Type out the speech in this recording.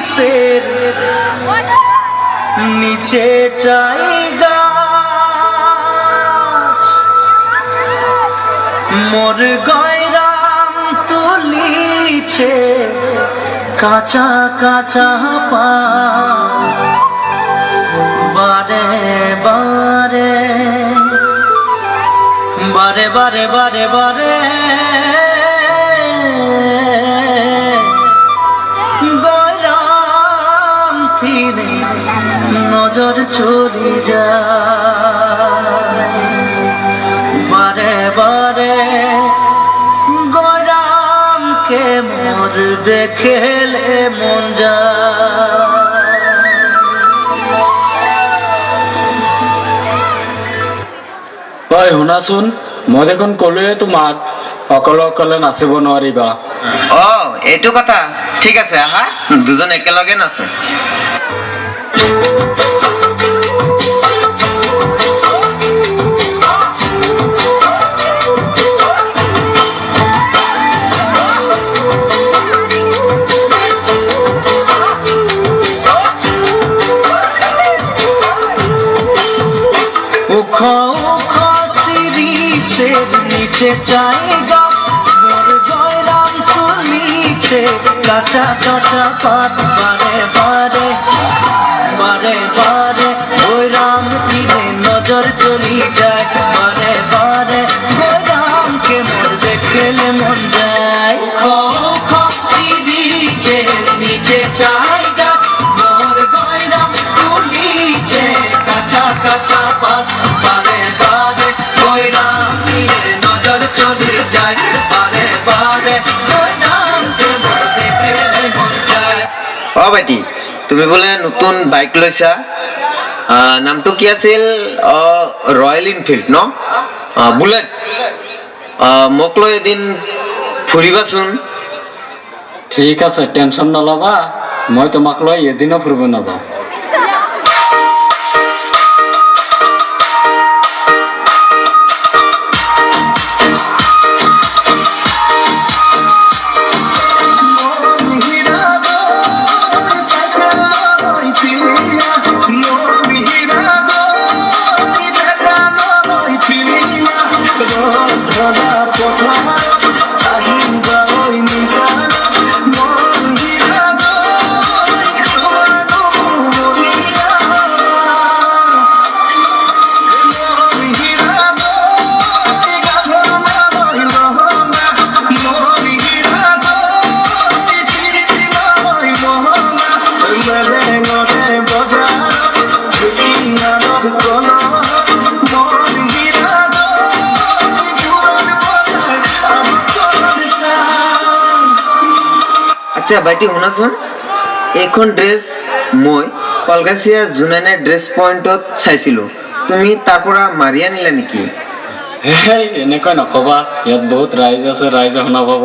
সিরিসের নিচে জায়গা মোর গয়রাম তুলিছে কাঁচা কাঁচা পা বারে বারে বারে বারে বারে বারে গয়রাম ফিরে নজর চলি যায় বারে বারে গয়রামকে মোর দেখেলে মন যায়। ওই শুনাচোন মই দেখোন ক'লোৱে তোমাক অকলে অকলে নাচিব নোৱাৰিবা। অ এইটো কথা ঠিক আছে, আহা দুজন একেলগে নাচো। ukho ukho siriser niche জায়গা মোর গয়রাম তুলিছে কাঁচা কাঁচা পাত বারে বারে বারে বারে গয়রাম ফিরে নজর চলি যায় বারে বারে গয়রামকে মোর দেখলে মন যায়। ukho ukho siriser নিচে জায়গা মোর গয়রাম তুলিছে কাঁচা কাঁচা পাত বারে বারে গয়রাম ফিরে নজর চলে যায় বারে বারে গয়রামকে মোর দেখলে মন যায়। অ ভাইটি, তুমি বোলে নতুন বাইক লৈছা, নামটো কি আছিল? ৰয়েল এনফিল্ড ন? বুলেট। মোক লৈ এদিন ফুৰিবাচোন। ঠিক আছে, টেনশ্যন নল'বা, মই তোমাক লৈ এদিনো ফুৰিব নাযাওঁ। আচ্ছা ভাইটি শুনাচোন, এইখন ড্ৰেছ মই কলকাছিয়া জুনাইনে ড্ৰেছ পইণ্টত চাইছিলোঁ, তুমি তাৰ পৰা মাৰি আনিলা নেকি? এনেকৈ নক'বা, ইয়াত বহুত ৰাইজ আছে, ৰাইজে শুনা পাব।